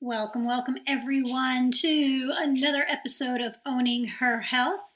Welcome, welcome everyone to another episode of Owning Her Health.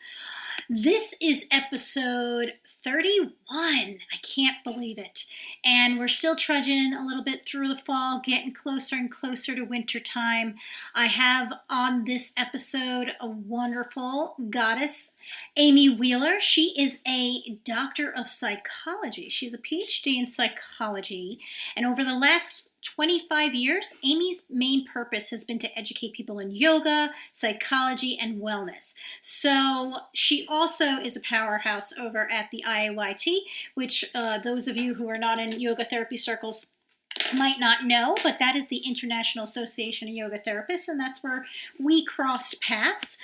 This is episode 31. I can't believe it. And we're still trudging a little bit through the fall, getting closer and closer to winter time. I have on this episode a wonderful goddess, Amy Wheeler. She is a doctor of psychology. She's a PhD in psychology. And over the last 25 years, Amy's main purpose has been to educate people in yoga, psychology, and wellness. So she also is a powerhouse over at the C-IAYT, which those of you who are not in yoga therapy circles might not know, but that is the International Association of Yoga Therapists, and that's where we crossed paths.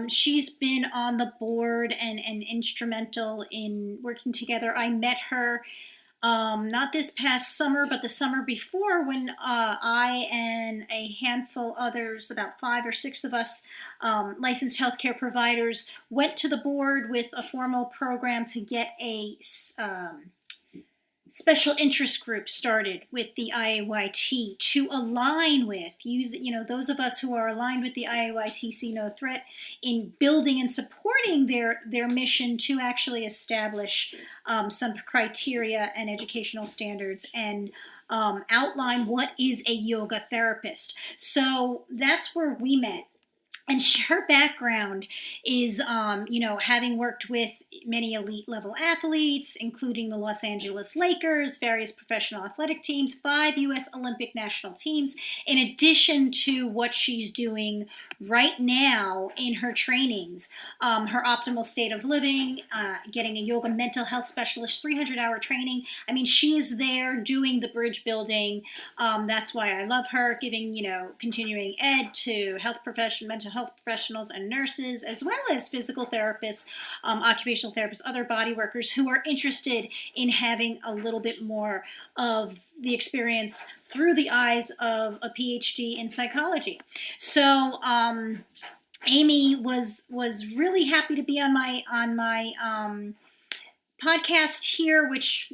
She's been on the board and instrumental in working together. I met her not this past summer, but the summer before, when I and a handful others, about 5 or 6 of us, licensed healthcare providers, went to the board with a formal program to get a special interest group started with the C-IAYT to align with, those of us who are aligned with the C-IAYT see no threat in building and supporting their mission to actually establish some criteria and educational standards and outline what is a yoga therapist. So that's where we met. And her background is, having worked with many elite level athletes, including the Los Angeles Lakers, various professional athletic teams, 5 U.S. Olympic national teams, in addition to what she's doing right now in her trainings, her optimal state of living, getting a yoga mental health specialist, 300-hour training. I mean, she is there doing the bridge building. That's why I love her, giving, continuing ed to mental health professionals and nurses, as well as physical therapists, occupational therapists, other body workers who are interested in having a little bit more of the experience through the eyes of a PhD in psychology. So Amy was really happy to be on my podcast here, which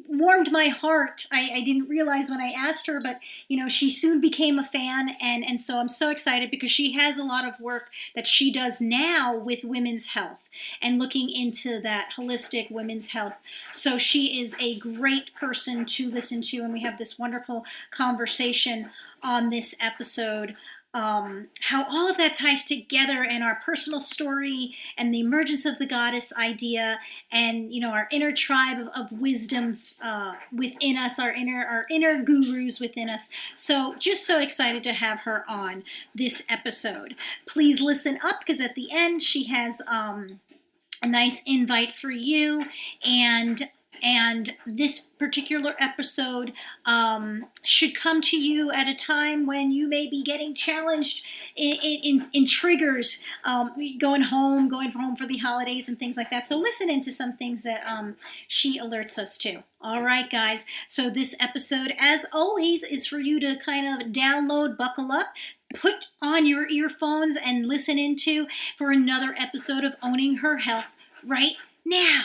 warmed my heart. I didn't realize when I asked her, but she soon became a fan, and so I'm so excited because she has a lot of work that she does now with women's health and looking into that holistic women's health. So she is a great person to listen to, and we have this wonderful conversation on this episode. How all of that ties together in our personal story and the emergence of the goddess idea, and our inner tribe of wisdoms within us, our inner gurus within us. So just so excited to have her on this episode. Please listen up, because at the end she has a nice invite for you, and this particular episode should come to you at a time when you may be getting challenged in triggers, going home for the holidays and things like that. So listen into some things that she alerts us to. All right, guys. So this episode, as always, is for you to kind of download, buckle up, put on your earphones, and listen into for another episode of Owning Her Health right now.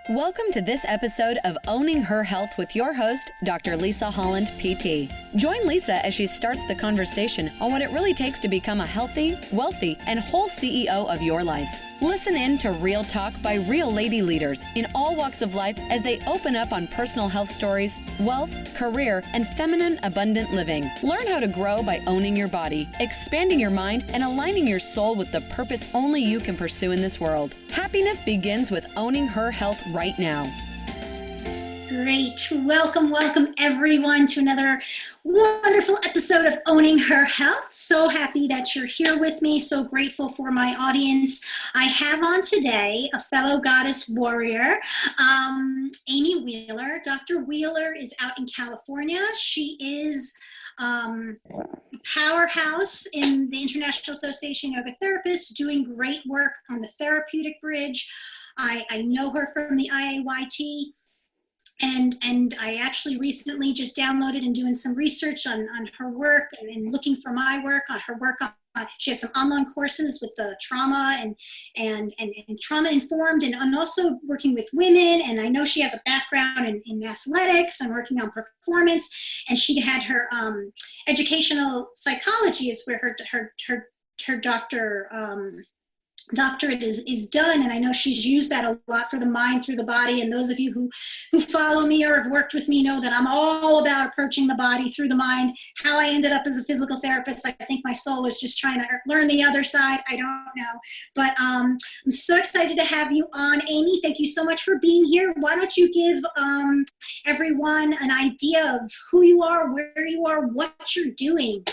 Welcome to this episode of Owning Her Health with your host, Dr. Lisa Holland, PT. Join Lisa as she starts the conversation on what it really takes to become a healthy, wealthy, and whole CEO of your life. Listen in to real talk by real lady leaders in all walks of life as they open up on personal health stories, wealth, career, and feminine abundant living. Learn how to grow by owning your body, expanding your mind, and aligning your soul with the purpose only you can pursue in this world. Happiness begins with owning her health right now. Great. Welcome everyone to another wonderful episode of Owning Her Health. So happy that you're here with me. So grateful for my audience. I have on today a fellow goddess warrior, Amy Wheeler. Dr. Wheeler is out in California. She is a powerhouse in the International Association of Yoga Therapists, doing great work on the therapeutic bridge. I know her from the C-IAYT. and I actually recently just downloaded and doing some research on her work and looking for my work on her work on. She has some online courses with the trauma and trauma informed and also working with women. And I know she has a background in athletics and working on performance. And she had her educational psychology is where her doctorate is done, and I know she's used that a lot for the mind through the body. And those of you who follow me or have worked with me know that I'm all about approaching the body through the mind. How I ended up as a physical therapist, I think my soul was just trying to learn the other side. I don't know, but I'm so excited to have you on, Amy. Thank you so much for being here. Why don't you give everyone an idea of who you are, where you are, what you're doing?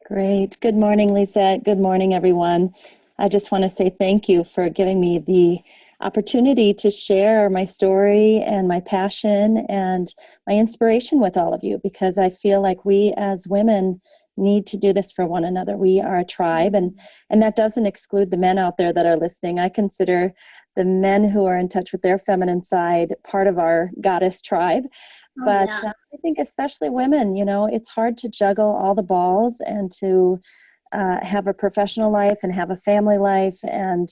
Great. Good morning, Lisa. Good morning, everyone. I just want to say thank you for giving me the opportunity to share my story and my passion and my inspiration with all of you, because I feel like we as women need to do this for one another. We are a tribe, and that doesn't exclude the men out there that are listening. I consider the men who are in touch with their feminine side part of our goddess tribe. But I think especially women, it's hard to juggle all the balls and to have a professional life and have a family life and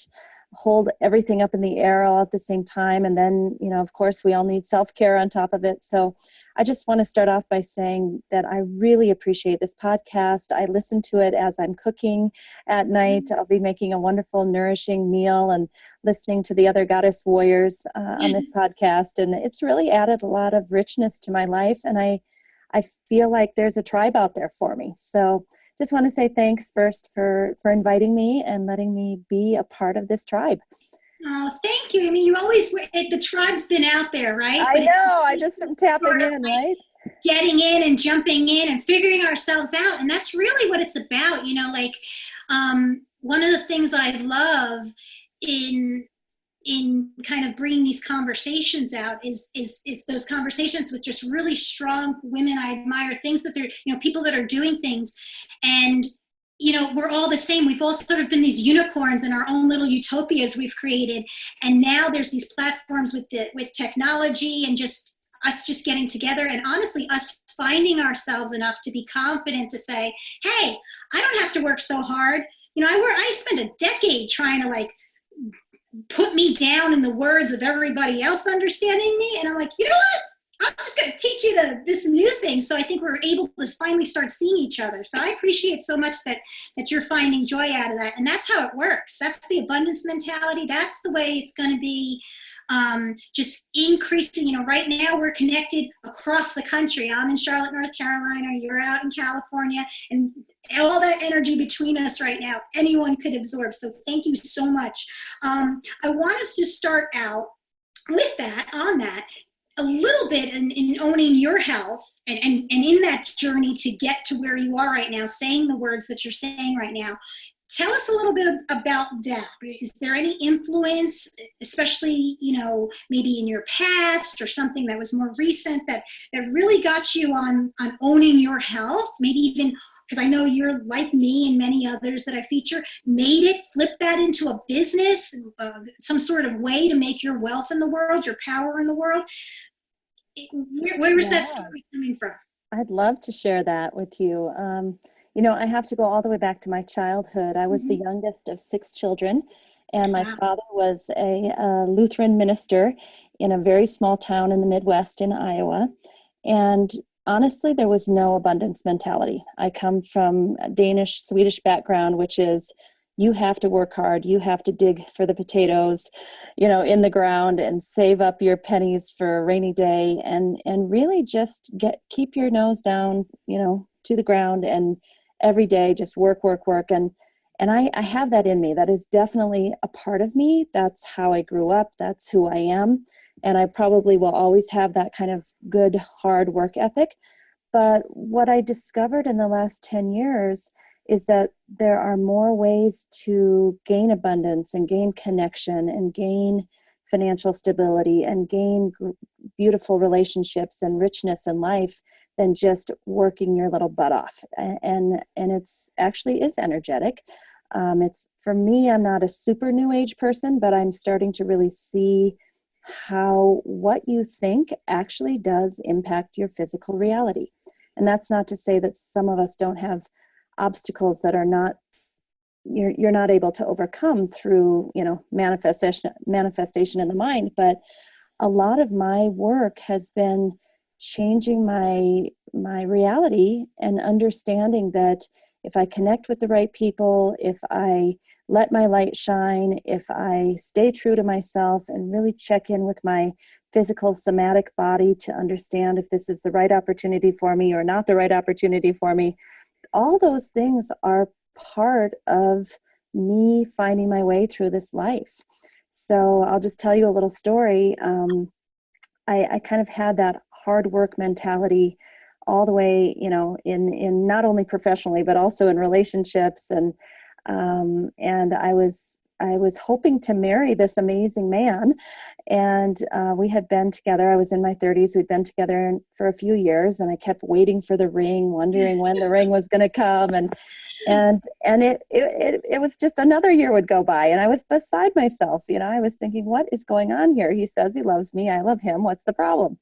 hold everything up in the air all at the same time. And then, of course, we all need self-care on top of it. So I just want to start off by saying that I really appreciate this podcast. I listen to it as I'm cooking at night. I'll be making a wonderful, nourishing meal and listening to the other goddess warriors on this podcast. And it's really added a lot of richness to my life. And I feel like there's a tribe out there for me. So just want to say thanks first for inviting me and letting me be a part of this tribe. Oh, thank you. I mean, the tribe's been out there, right? I know. I just am tapping in, right? Getting in and jumping in and figuring ourselves out. And that's really what it's about. One of the things I love in kind of bringing these conversations out is those conversations with just really strong women I admire, things that they're, people that are doing things. And we're all the same. We've all sort of been these unicorns in our own little utopias we've created. And now there's these platforms with technology and just us just getting together, and honestly us finding ourselves enough to be confident to say, hey, I don't have to work so hard. I spent a decade trying to put me down in the words of everybody else understanding me. And I'm like, you know what? I'm just going to teach you this new thing. So I think we're able to finally start seeing each other. So I appreciate so much that you're finding joy out of that. And that's how it works. That's the abundance mentality. That's the way it's going to be just increasing. Right now we're connected across the country. I'm in Charlotte, North Carolina. You're out in California. And all that energy between us right now, anyone could absorb. So thank you so much. I want us to start out with that, a little bit in owning your health and in that journey to get to where you are right now, saying the words that you're saying right now. Tell us a little bit about that. Is there any influence, especially, maybe in your past or something that was more recent that really got you on owning your health? Maybe even, because I know you're like me and many others that I feature, flip that into a business, some sort of way to make your wealth in the world, your power in the world. Where was that story coming from? I'd love to share that with you. I have to go all the way back to my childhood. I was the youngest of 6 children, and my father was a Lutheran minister in a very small town in the Midwest in Iowa. And honestly, there was no abundance mentality. I come from a Danish, Swedish background, which is you have to work hard. You have to dig for the potatoes, in the ground and save up your pennies for a rainy day and really just keep your nose down, to the ground and every day just work. And I have that in me. That is definitely a part of me. That's how I grew up. That's who I am. And I probably will always have that kind of good, hard work ethic. But what I discovered in the last 10 years is that there are more ways to gain abundance and gain connection and gain financial stability and gain beautiful relationships and richness in life than just working your little butt off. And it's actually is energetic. It's, for me, I'm not a super new age person, but I'm starting to really see how what you think actually does impact your physical reality. And that's not to say that some of us don't have obstacles that are not you're not able to overcome through, you know, manifestation in the mind, but a lot of my work has been changing my reality and understanding that if I connect with the right people, if I let my light shine, if I stay true to myself and really check in with my physical somatic body to understand if this is the right opportunity for me or not the right opportunity for me, all those things are part of me finding my way through this life. So I'll just tell you a little story. I kind of had that hard work mentality all the way, you know, in not only professionally but also in relationships, and I was hoping to marry this amazing man, and we had been together. I was in my 30s. We'd been together for a few years, and I kept waiting for the ring, wondering when the ring was going to come, and it was just another year would go by, and I was beside myself. You know, I was thinking, what is going on here? He says he loves me. I love him. What's the problem?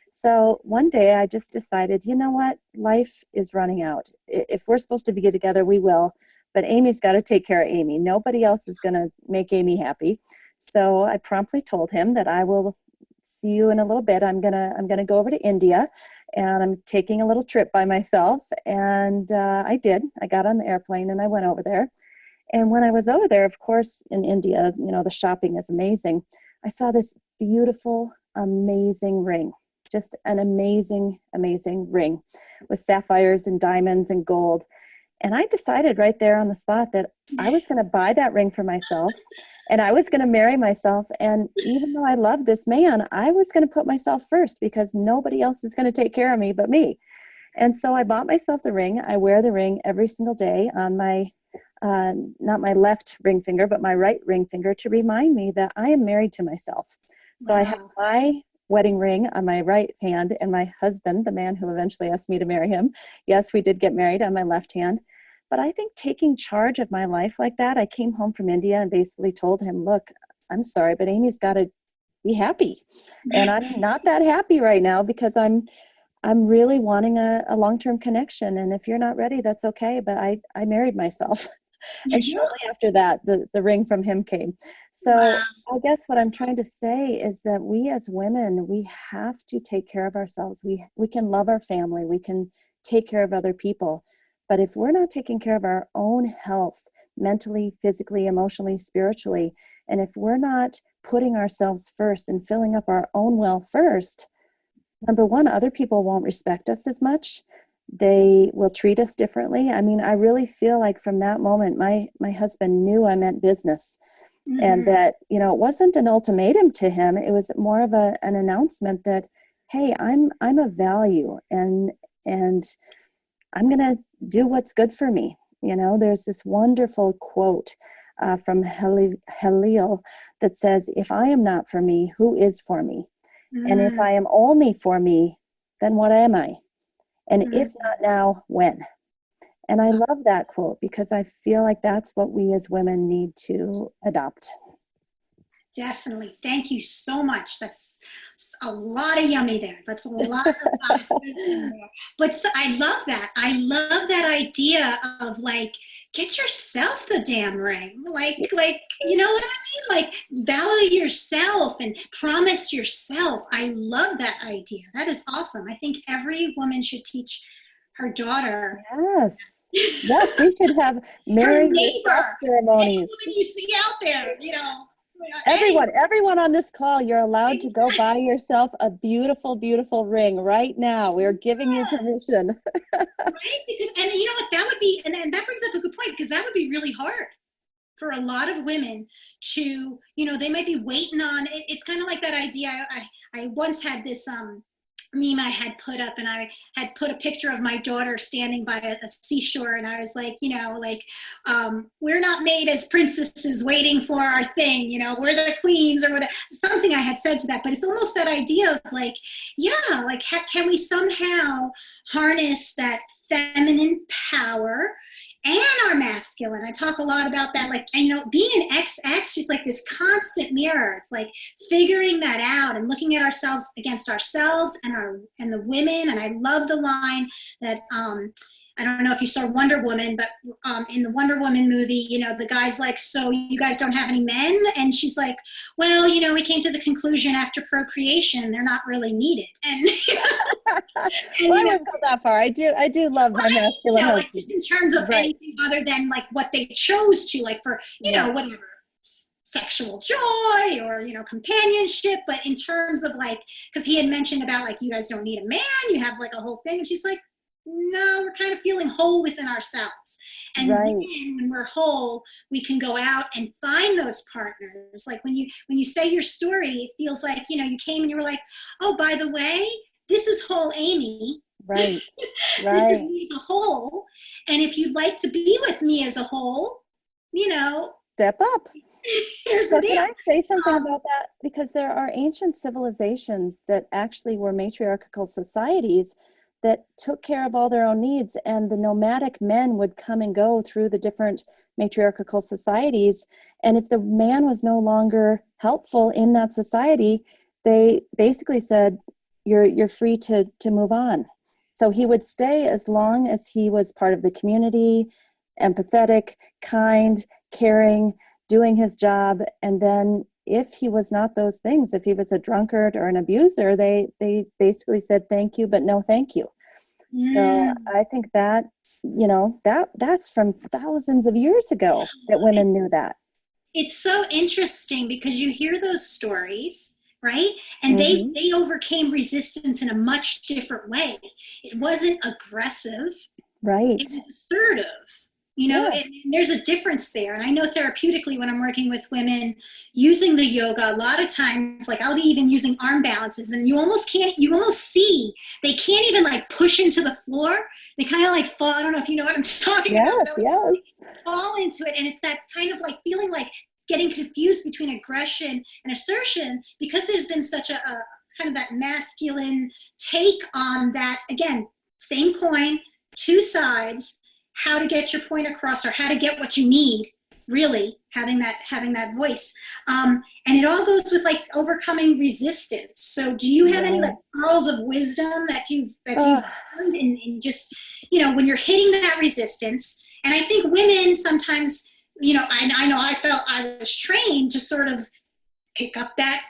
So one day I just decided, you know what? Life is running out. If we're supposed to be together, we will. But Amy's got to take care of Amy. Nobody else is going to make Amy happy. So I promptly told him that I will see you in a little bit. I'm gonna go over to India, and I'm taking a little trip by myself. And I did. I got on the airplane and I went over there. And when I was over there, of course, in India, you know, the shopping is amazing. I saw this beautiful, amazing ring. Just an amazing, amazing ring with sapphires and diamonds and gold. And I decided right there on the spot that I was going to buy that ring for myself, and I was going to marry myself. And even though I loved this man, I was going to put myself first because nobody else is going to take care of me but me. And so I bought myself the ring. I wear the ring every single day on my, not my left ring finger, but my right ring finger to remind me that I am married to myself. So I have Wow. my wedding ring on my right hand, and my husband, the man who eventually asked me to marry him, yes, we did get married, on my left hand. But I think taking charge of my life like that, I came home from India and basically told him, look, I'm sorry, but Amy's got to be happy. And I'm not that happy right now because I'm really wanting a long-term connection. And if you're not ready, that's okay. But I married myself. And Mhm. shortly after that, the ring from him came. So Wow. I guess what I'm trying to say is that we as women, we have to take care of ourselves. We can love our family. We can take care of other people. But if we're not taking care of our own health, mentally, physically, emotionally, spiritually, and if we're not putting ourselves first and filling up our own well first, number one, other people won't respect us as much. They will treat us differently. I mean, I really feel like from that moment, my husband knew I meant business, and Mhm. that, you know, it wasn't an ultimatum to him. It was more of an announcement that, hey, I'm of value, and I'm going to do what's good for me. You know, there's this wonderful quote from Halil that says, if I am not for me, who is for me? And if Mm. I am only for me, then what am I? And if Mhm. not now, when? And I love that quote because I feel like that's what we as women need to adopt. Definitely. Thank you so much. That's a lot of yummy there. That's a lot of goddess wisdom there. But I love that. I love that idea of like, get yourself the damn ring. Like, you know what I mean? Like, value yourself and promise yourself. I love that idea. That is awesome. I think every woman should teach her daughter, Yes. Yes, we should have her marry yourself neighbor, any ceremonies. woman you see out there, you know, any Everyone on this call, you're allowed to go buy yourself a beautiful, beautiful ring right now. We're giving you permission. right? Because, and you know what, that would be, and that brings up a good point, because that would be really hard for a lot of women to, you know, they might be waiting on it. It's kind of like that idea. I once had this meme I had put up, and I had put a picture of my daughter standing by a seashore, and I was like, you know, like, we're not made as princesses waiting for our thing, you know, we're the queens or whatever, something I had said to that. But it's almost that idea of like, yeah, like, can we somehow harness that feminine power and our masculine. I talk a lot about that. Like, and, being an XX is like this constant mirror. It's like figuring that out and looking at ourselves against ourselves and the women. And I love the line that, I don't know if you saw Wonder Woman, but in the Wonder Woman movie, the guy's like, so you guys don't have any men? And she's like, well, we came to the conclusion after procreation, they're not really needed. And, well, I wouldn't go that far. I do love my masculine husband. Like just in terms of anything other than like what they chose to, like for, whatever, sexual joy or, companionship. But in terms of like, because he had mentioned about like, you guys don't need a man, you have like a whole thing. And she's like, no, we're kind of feeling whole within ourselves. And then when we're whole, we can go out and find those partners. Like when you say your story, it feels like, you came and you were like, oh, by the way, this is whole Amy. Right. This is me as a whole. And if you'd like to be with me as a whole, step up. Here's the deal. Can I say something about that? Because there are ancient civilizations that actually were matriarchal societies that took care of all their own needs, and the nomadic men would come and go through the different matriarchal societies. And if the man was no longer helpful in that society, they basically said, you're free to move on. So he would stay as long as he was part of the community, empathetic, kind, caring, doing his job. And then if he was not those things, if he was a drunkard or an abuser, they basically said thank you, but no thank you. So I think that, that's from thousands of years ago that women knew that. It's so interesting because you hear those stories, right? And they overcame resistance in a much different way. It wasn't aggressive. Right. It was assertive. And there's a difference there. And I know therapeutically when I'm working with women using the yoga, a lot of times, like I'll be even using arm balances and you almost see, they can't even like push into the floor. They kind of like fall. I don't know if you know what I'm talking about. Yes. Fall into it. And it's that kind of like feeling like getting confused between aggression and assertion because there's been such a kind of that masculine take on that. Again, same coin, two sides. How to get your point across or how to get what you need, really having that voice. And it all goes with like overcoming resistance. So do you have any like pearls of wisdom that you've learned in just, when you're hitting that resistance? And I think women sometimes, I know I felt I was trained to sort of pick up that,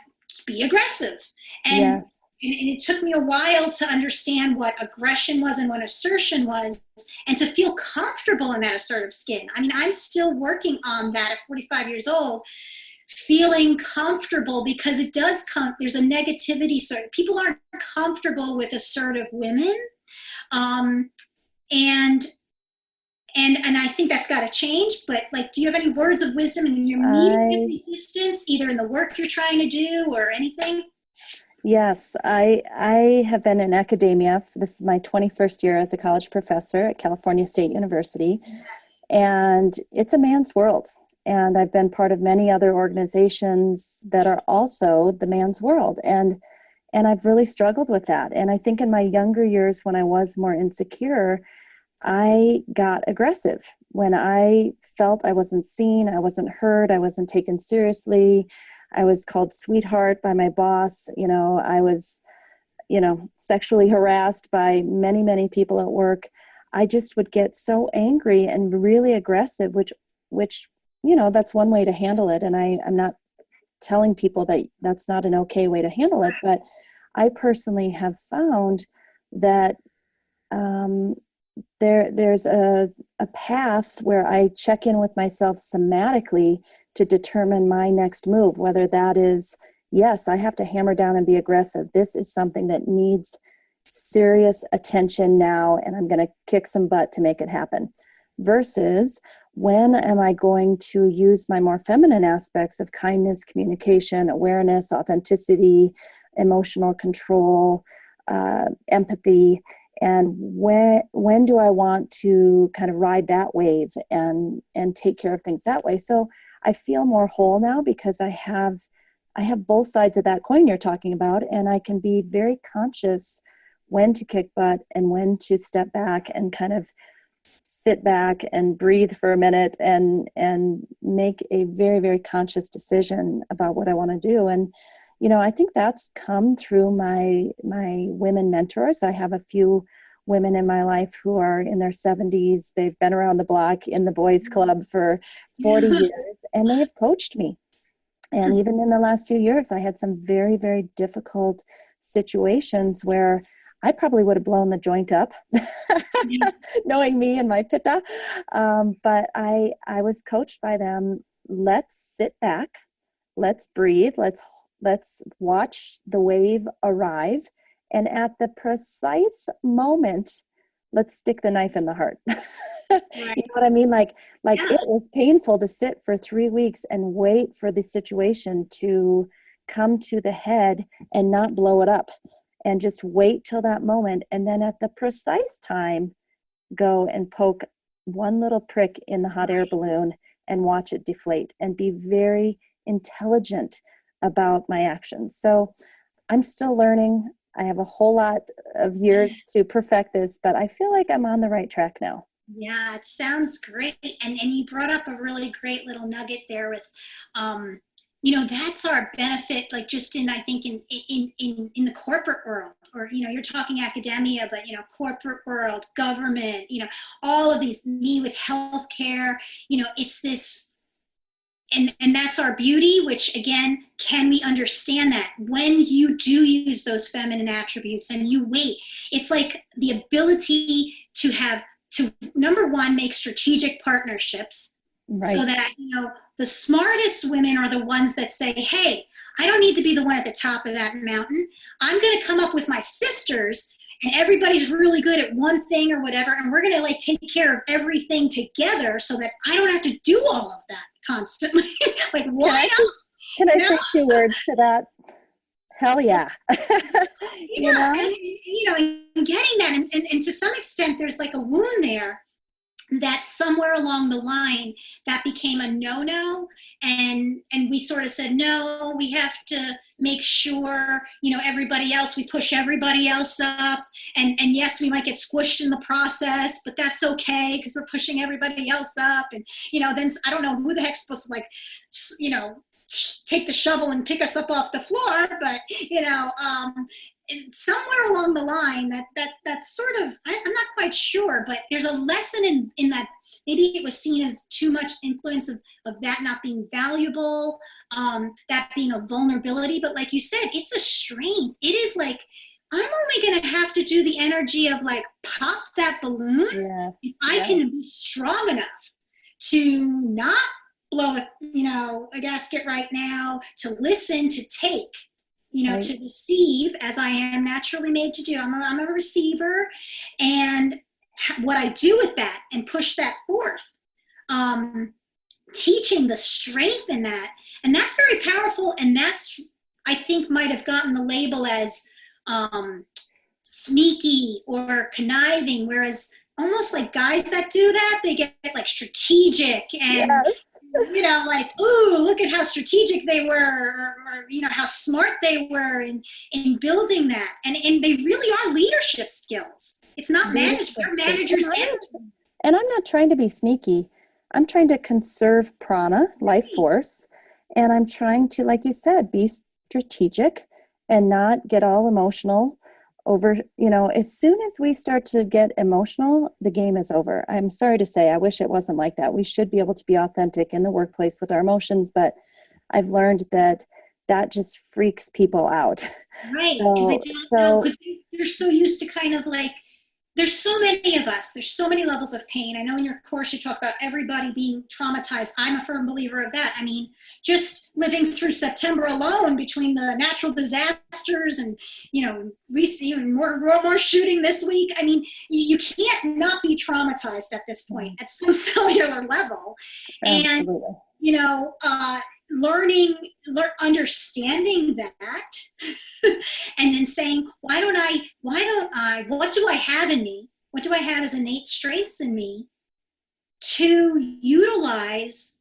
be aggressive. And it took me a while to understand what aggression was and what assertion was and to feel comfortable in that assertive skin. I mean, I'm still working on that at 45 years old, feeling comfortable because it does come, there's a negativity. So people aren't comfortable with assertive women. And I think that's got to change, but like, do you have any words of wisdom when you're meeting with resistance, either in the work you're trying to do or anything? Yes, I have been in academia. This is my 21st year as a college professor at California State University. Yes. And it's a man's world. And I've been part of many other organizations that are also the man's world. And I've really struggled with that. And I think in my younger years, when I was more insecure, I got aggressive. When I felt I wasn't seen, I wasn't heard, I wasn't taken seriously, I was called sweetheart by my boss. I was, sexually harassed by many, many people at work. I just would get so angry and really aggressive, which, that's one way to handle it. And I'm not telling people that that's not an okay way to handle it, but I personally have found that there's a path where I check in with myself somatically to determine my next move, whether that is, yes, I have to hammer down and be aggressive. This is something that needs serious attention now, and I'm going to kick some butt to make it happen. Versus, when am I going to use my more feminine aspects of kindness, communication, awareness, authenticity, emotional control, empathy, and when do I want to kind of ride that wave and take care of things that way? So I feel more whole now because I have both sides of that coin you're talking about, and I can be very conscious when to kick butt and when to step back and kind of sit back and breathe for a minute and make a very, very conscious decision about what I want to do. And, I think that's come through my women mentors. I have a few women in my life who are in their 70s. They've been around the block in the boys club for 40 years, and they have coached me. And even in the last few years, I had some very, very difficult situations where I probably would have blown the joint up, knowing me and my pitta. But I was coached by them. Let's sit back. Let's breathe. Let's watch the wave arrive. And at the precise moment, let's stick the knife in the heart. Right. You know what I mean? Like It was painful to sit for 3 weeks and wait for the situation to come to the head and not blow it up, and just wait till that moment. And then at the precise time, go and poke one little prick in the hot air balloon and watch it deflate, and be very intelligent about my actions. So I'm still learning. I have a whole lot of years to perfect this, but I feel like I'm on the right track now. Yeah, it sounds great. And you brought up a really great little nugget there with, that's our benefit, like just I think in the corporate world, or, you're talking academia, but, corporate world, government, all of these, me with healthcare, it's this, and that's our beauty, which again, can we understand that when you do use those feminine attributes and you wait, it's like the ability to number one, make strategic partnerships. Right. So that, the smartest women are the ones that say, hey, I don't need to be the one at the top of that mountain. I'm going to come up with my sisters, and everybody's really good at one thing or whatever, and we're going to take care of everything together so that I don't have to do all of that constantly. Like, why not? Can I say 2 words to that? Hell yeah. Yeah, and getting that, and to some extent, there's like a wound there that somewhere along the line that became a no-no, and we sort of said, no, we have to make sure, everybody else, we push everybody else up, and yes, we might get squished in the process, but that's okay because we're pushing everybody else up, and then I don't know who the heck's supposed to take the shovel and pick us up off the floor, but somewhere along the line that sort of, I'm not quite sure, but there's a lesson in that. Maybe it was seen as too much influence of that not being valuable, that being a vulnerability, but like you said, it's a strength. It is like, I'm only going to have to do the energy of like pop that balloon. Yes, if I can be strong enough to not blow a gasket right now, to listen, to take, right. To receive, as I am naturally made to do. I'm a receiver, and what I do with that and push that forth, teaching the strength in that, and that's very powerful, and that's, I think, might have gotten the label as sneaky or conniving, whereas almost like guys that do that, they get like strategic and like, ooh, look at how strategic they were, or how smart they were in building that, and they really are leadership skills. It's not management. They're managers. And I'm not trying to be sneaky. I'm trying to conserve prana, life force, and I'm trying to, like you said, be strategic and not get all emotional over, as soon as we start to get emotional, the game is over. I'm sorry to say, I wish it wasn't like that. We should be able to be authentic in the workplace with our emotions, but I've learned that just freaks people out. Right. So they're so used to kind of like, there's so many of us, there's so many levels of pain. I know in your course you talk about everybody being traumatized. I'm a firm believer of that. I mean, just living through September alone, between the natural disasters and, recently even more shooting this week. I mean, you can't not be traumatized at this point at some cellular level. Absolutely. And, understanding that and then saying, why don't I, what do I have in me? What do I have as innate strengths in me to utilize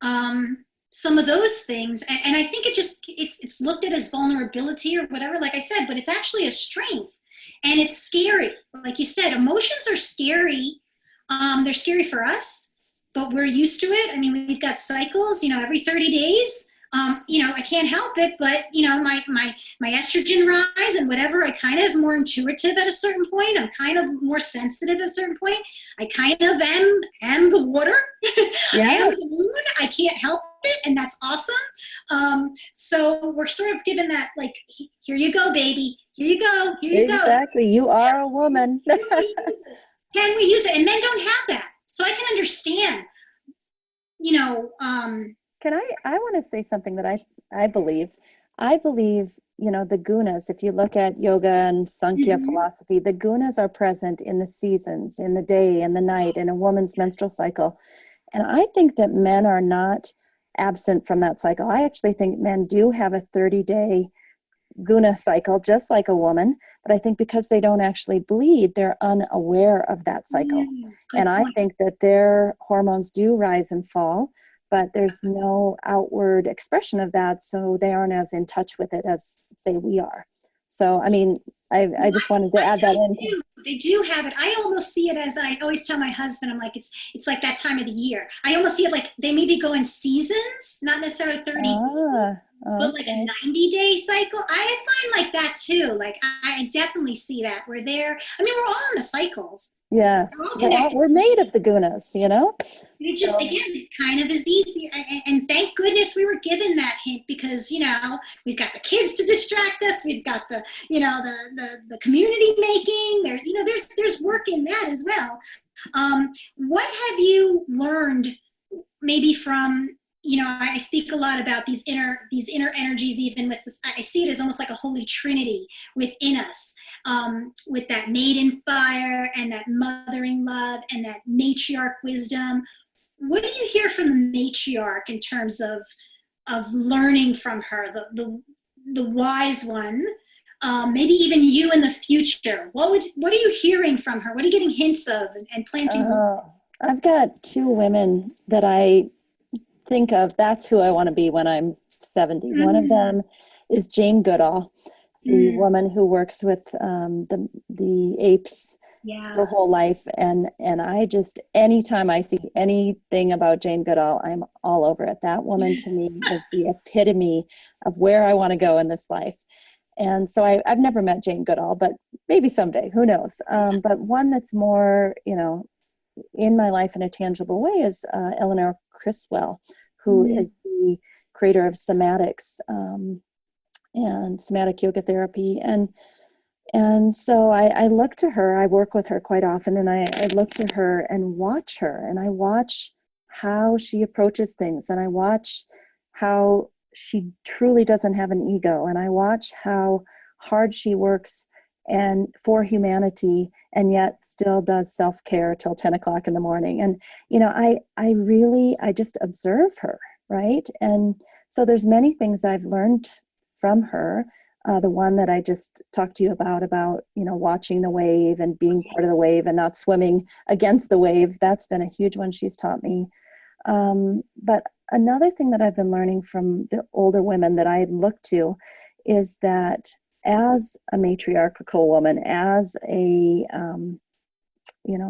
some of those things? And I think it's looked at as vulnerability or whatever, like I said, but it's actually a strength, and it's scary. Like you said, emotions are scary. They're scary for us, but we're used to it. I mean, we've got cycles, every 30 days. I can't help it, but my estrogen rise and whatever. I kind of more intuitive at a certain point. I'm kind of more sensitive at a certain point. I kind of am the water. Yeah. I am the moon. I can't help it, and that's awesome. So we're sort of given that, like, here you go, baby. Here you go. Here you go. Exactly. You are a woman. Can we use it? And men don't have that. So I can understand, I want to say something that I believe. I believe, the gunas, if you look at yoga and Sankhya mhm. philosophy, the gunas are present in the seasons, in the day and the night, in a woman's menstrual cycle. And I think that men are not absent from that cycle. I actually think men do have a 30-day guna cycle, just like a woman. But I think because they don't actually bleed, they're unaware of that cycle. Good And I point. think that their hormones do rise and fall, but there's no outward expression of that. So they aren't as in touch with it as, say, we are. So, I mean, I just wanted to add that in. They do have it. I almost see it as, I always tell my husband, I'm like, it's like that time of the year. I almost see it like they maybe go in seasons, not necessarily 30, Ah, but like a okay. 90-day cycle. I find like that too. Like I definitely see that. We're there. I mean, we're all in the cycles. We're Yes. all connected. We're made of the gunas. It just, So, again, it kind of is easy. And thank goodness we were given that hint, because we've got the kids to distract us. We've got the community making there. There's work in that as well. What have you learned, maybe from, I speak a lot about these inner energies, even with this, I see it as almost like a holy trinity within us, with that maiden fire and that mothering love and that matriarch wisdom. What do you hear from the matriarch in terms of learning from her, the wise one? Maybe even you in the future. What are you hearing from her? What are you getting hints of and planting? I've got two women that I think of. That's who I want to be when I'm 70. One of Mm, them is Jane Goodall, the mm, woman who works with the apes her yeah. whole life. And I just, anytime I see anything about Jane Goodall, I'm all over it. That woman to me is the epitome of where I want to go in this life. And so I've never met Jane Goodall, but maybe someday, who knows? But one that's more, in my life in a tangible way is Eleanor Criswell, who Mm, is the creator of somatics, and somatic yoga therapy. And so I look to her. I work with her quite often, and I look to her and watch her, and I watch how she approaches things, and I watch how she truly doesn't have an ego, and I watch how hard she works and for humanity, and yet still does self-care till 10 o'clock in the morning. And I just observe her, right? And so there's many things I've learned from her. The one that I just talked to you about, watching the wave and being part of the wave and not swimming against the wave. That's been a huge one she's taught me. But another thing that I've been learning from the older women that I look to is that as a matriarchal woman, as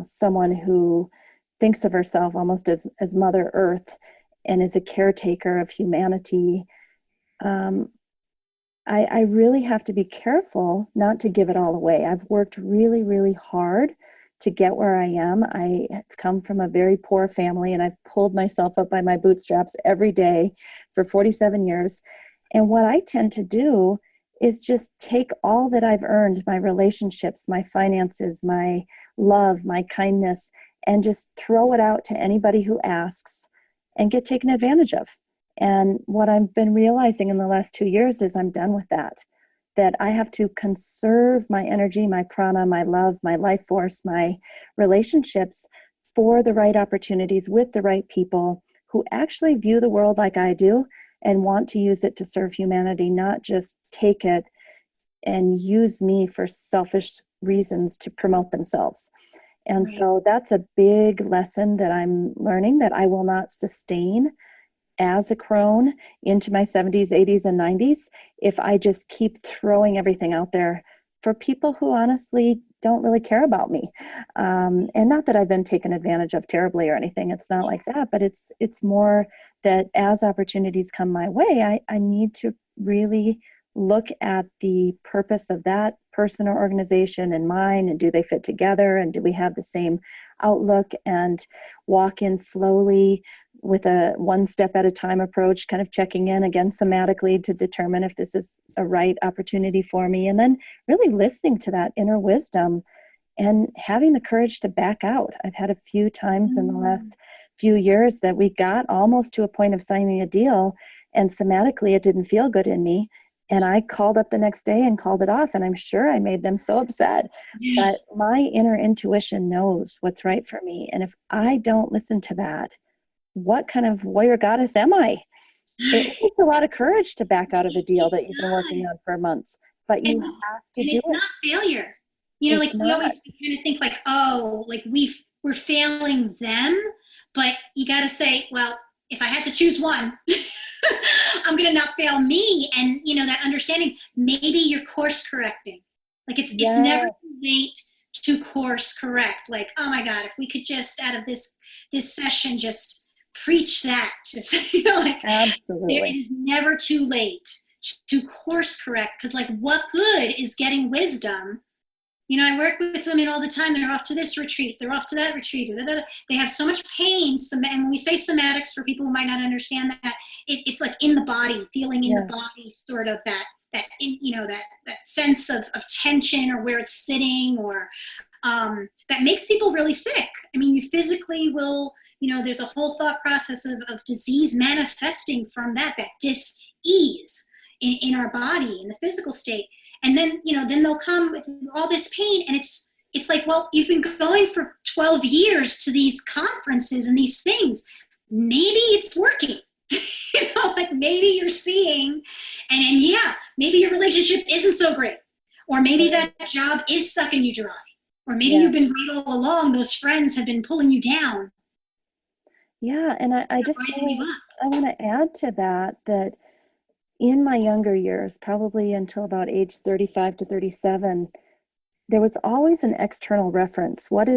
someone who thinks of herself almost as Mother Earth and is a caretaker of humanity, um, I really have to be careful not to give it all away. I've worked really, really hard to get where I am. I have come from a very poor family, and I've pulled myself up by my bootstraps every day for 47 years. And what I tend to do is just take all that I've earned, my relationships, my finances, my love, my kindness, and just throw it out to anybody who asks and get taken advantage of. And what I've been realizing in the last 2 years is I'm done with that I have to conserve my energy, my prana, my love, my life force, my relationships for the right opportunities with the right people who actually view the world like I do and want to use it to serve humanity, not just take it and use me for selfish reasons to promote themselves. And right. so that's a big lesson that I'm learning, that I will not sustain as a crone into my 70s, 80s, and 90s if I just keep throwing everything out there for people who honestly don't really care about me. And not that I've been taken advantage of terribly or anything. It's not like that, but it's more that as opportunities come my way, I need to really look at the purpose of that person or organization and mine, and do they fit together, and do we have the same outlook, and walk in slowly with a one step at a time approach, kind of checking in again somatically to determine if this is a right opportunity for me, and then really listening to that inner wisdom and having the courage to back out. I've had a few times in the last few years that we got almost to a point of signing a deal, and somatically it didn't feel good in me. And I called up the next day and called it off. And I'm sure I made them so upset. But my inner intuition knows what's right for me. And if I don't listen to that, what kind of warrior goddess am I? It takes a lot of courage to back out of a deal that you've been working on for months. But you have to do it. It's not failure. Like we always kind of think like, oh, like we're failing them. But you got to say, well, if I had to choose one, I'm going to not fail me. And, that understanding, maybe you're course correcting. Like it's never too late to course correct. Like, oh my God, if we could just out of this session, just preach that. Absolutely. It is never too late to course correct. Because like what good is getting wisdom? I work with women all the time. They're off to this retreat. They're off to that retreat. They have so much pain. And when we say somatics, for people who might not understand that, it's like in the body, feeling in the body, sort of that sense of tension, or where it's sitting, or that makes people really sick. I mean, you physically will, there's a whole thought process of disease manifesting from that dis-ease in our body, in the physical state. And then, then they'll come with all this pain, and it's like, well, you've been going for 12 years to these conferences and these things. Maybe it's working. Like maybe you're seeing, and maybe your relationship isn't so great, or maybe that job is sucking you dry, or maybe you've been right all along. Those friends have been pulling you down. Yeah, and I just I want to add to that in my younger years, probably until about age 35 to 37, there was always an external reference. What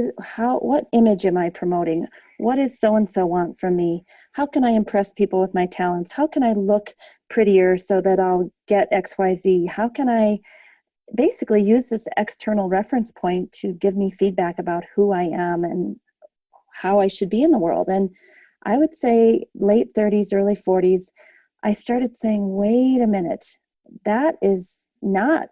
image am I promoting? What does so-and-so want from me? How can I impress people with my talents? How can I look prettier so that I'll get XYZ? How can I basically use this external reference point to give me feedback about who I am and how I should be in the world? And I would say late 30s, early 40s, I started saying, wait a minute, that is not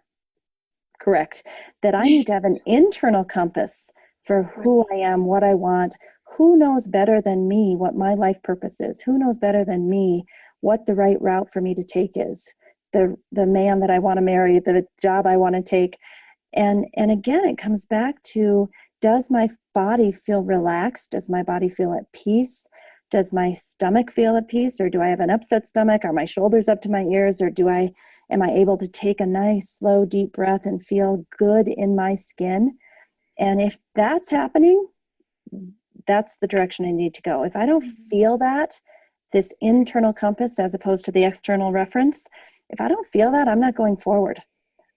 correct. That I need to have an internal compass for who I am, what I want. Who knows better than me what my life purpose is? Who knows better than me what the right route for me to take is? The man that I want to marry, the job I want to take. And again, it comes back to, does my body feel relaxed? Does my body feel at peace? Does my stomach feel at peace, or do I have an upset stomach? Are my shoulders up to my ears, or am I able to take a nice, slow, deep breath and feel good in my skin? And if that's happening, that's the direction I need to go. If I don't feel that, this internal compass as opposed to the external reference, if I don't feel that, I'm not going forward.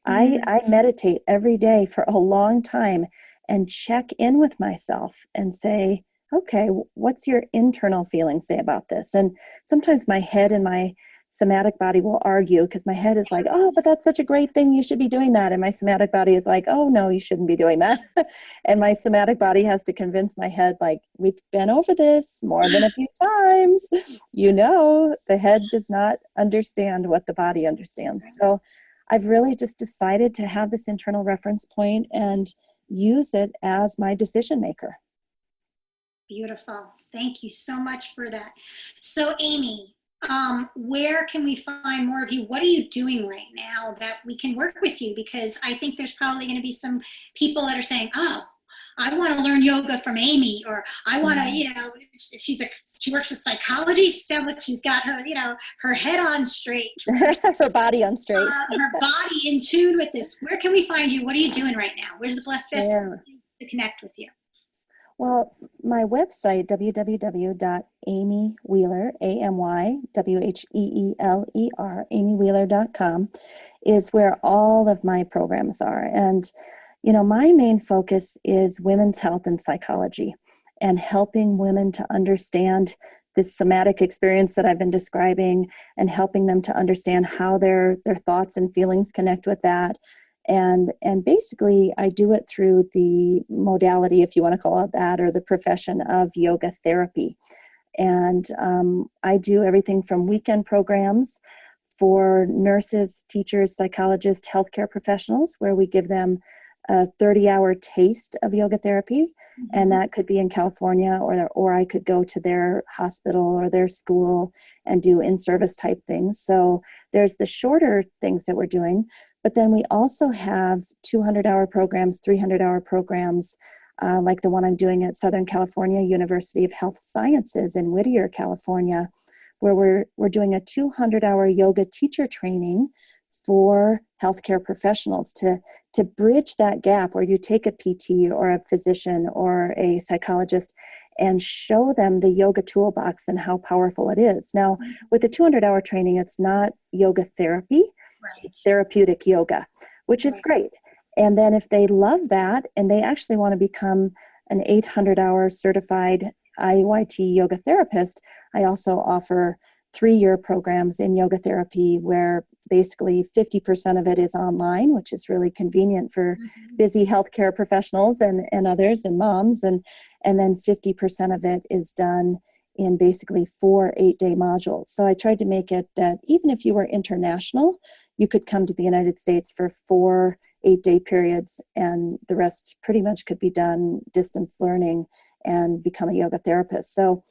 I meditate every day for a long time and check in with myself and say, okay, what's your internal feeling say about this? And sometimes my head and my somatic body will argue, because my head is like, oh, but that's such a great thing, you should be doing that. And my somatic body is like, oh no, you shouldn't be doing that. And my somatic body has to convince my head, like, we've been over this more than a few times. The head does not understand what the body understands. So I've really just decided to have this internal reference point and use it as my decision maker. Beautiful. Thank you so much for that. So Amy, where can we find more of you? What are you doing right now that we can work with you? Because I think there's probably going to be some people that are saying, oh, I want to learn yoga from Amy, or I want to, she works with psychology. She sounds like she's got her, her head on straight. Her body on straight. Her body in tune with this. Where can we find you? What are you doing right now? Where's the best to connect with you? Well, my website, www.amywheeler, AMYWHEELER, amywheeler.com, is where all of my programs are. And, My main focus is women's health and psychology and helping women to understand this somatic experience that I've been describing and helping them to understand how their thoughts and feelings connect with that. And basically, I do it through the modality, if you want to call it that, or the profession of yoga therapy. And I do everything from weekend programs for nurses, teachers, psychologists, healthcare professionals, where we give them a 30-hour taste of yoga therapy. And that could be in California, or I could go to their hospital or their school and do in-service type things. So there's the shorter things that we're doing, but then we also have 200-hour programs, 300-hour programs, like the one I'm doing at Southern California University of Health Sciences in Whittier, California, where we're doing a 200-hour yoga teacher training for healthcare professionals to bridge that gap where you take a PT or a physician or a psychologist and show them the yoga toolbox and how powerful it is. Now, with the 200-hour training, it's not yoga therapy, it's therapeutic yoga, which is great. And then if they love that and they actually want to become an 800-hour certified C-IAYT yoga therapist, I also offer 3-year programs in yoga therapy where basically 50% of it is online, which is really convenient for busy healthcare professionals and others and moms. And then 50% of it is done in basically 4 8-day modules. So I tried to make it that even if you were international, you could come to the United States for 4 8-day periods, and the rest pretty much could be done distance learning and become a yoga therapist. So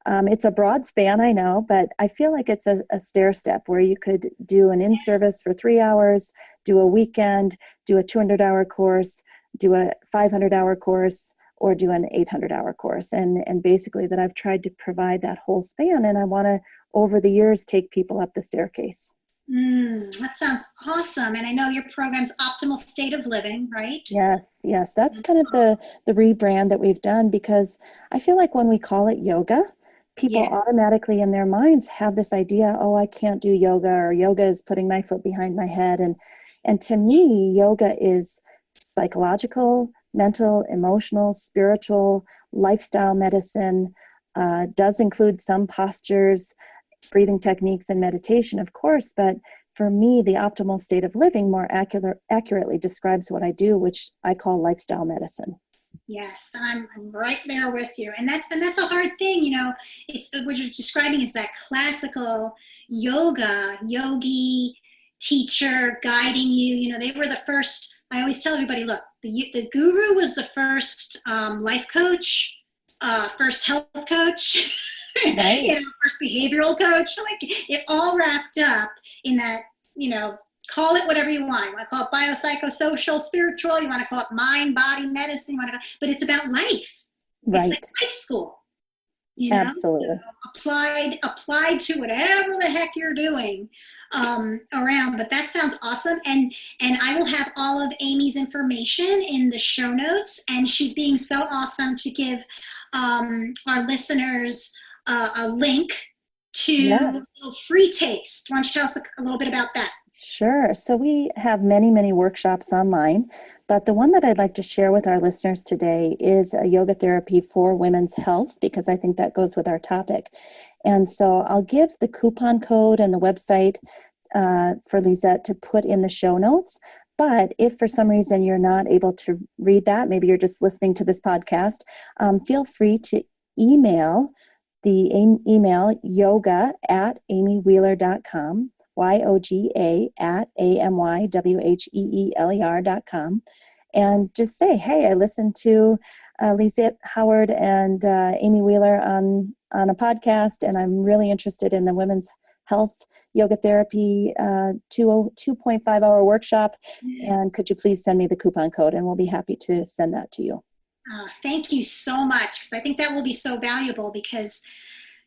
it's a broad span, I know, but I feel like it's a stair step where you could do an in-service for 3 hours, do a weekend, do a 200-hour course, do a 500-hour course, or do an 800-hour course. And basically that I've tried to provide that whole span, and I want to, over the years, take people up the staircase. That sounds awesome. And I know your program's Optimal State of Living, right? Yes. That's kind of the rebrand that we've done, because I feel like when we call it yoga, people automatically in their minds have this idea, oh, I can't do yoga, or yoga is putting my foot behind my head. And to me, yoga is psychological, mental, emotional, spiritual, lifestyle medicine, does include some postures, breathing techniques, and meditation, of course. But for me, the optimal state of living more accurately describes what I do, which I call lifestyle medicine. Yes, and I'm right there with you. And that's a hard thing, It's what you're describing is that classical yogi teacher guiding you. They were the first. I always tell everybody, look, the guru was the first life coach, first health coach, Right. First behavioral coach. Like it all wrapped up in that, call it whatever you want. You want to call it biopsychosocial, spiritual. You want to call it mind, body, medicine. But it's about life. Right. It's like life school. Absolutely. So applied to whatever the heck you're doing around. But that sounds awesome. And I will have all of Amy's information in the show notes. And she's being so awesome to give our listeners a link to a little free taste. Why don't you tell us a little bit about that? Sure. So we have many, many workshops online, but the one that I'd like to share with our listeners today is a yoga therapy for women's health, because I think that goes with our topic. And so I'll give the coupon code and the website for Lisette to put in the show notes. But if for some reason you're not able to read that, maybe you're just listening to this podcast, feel free to email the email yoga@amywheeler.com, yoga@amywheeler.com, and just say, hey, I listened to Lisette Howard and Amy Wheeler on a podcast, and I'm really interested in the women's health yoga therapy 2.5-hour workshop, and could you please send me the coupon code, and we'll be happy to send that to you. Thank you so much, because I think that will be so valuable, because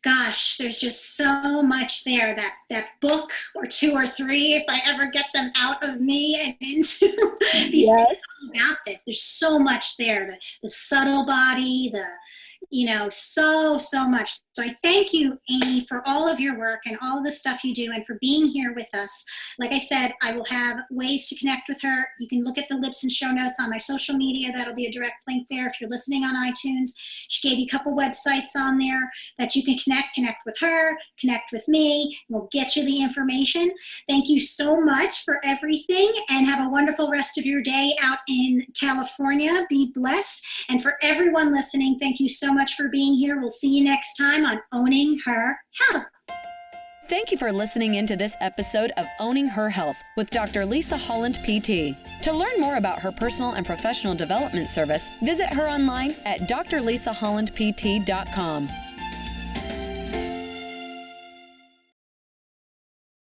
gosh, there's just so much there, that book or 2 or 3, if I ever get them out of me and into these things about this. There's so much there, the subtle body, so much. So I thank you, Amy, for all of your work and all of the stuff you do and for being here with us. Like I said, I will have ways to connect with her. You can look at the lips and show notes on my social media. That'll be a direct link there. If you're listening on iTunes, she gave you a couple websites on there that you can connect with her, connect with me. We'll get you the information. Thank you so much for everything, and have a wonderful rest of your day out in California. Be blessed. And for everyone listening, thank you so much for being here. We'll see you next time on Owning Her Health. Thank you for listening into this episode of Owning Her Health with Dr. Lisa Holland, PT. To learn more about her personal and professional development service, visit her online at drlisahollandpt.com.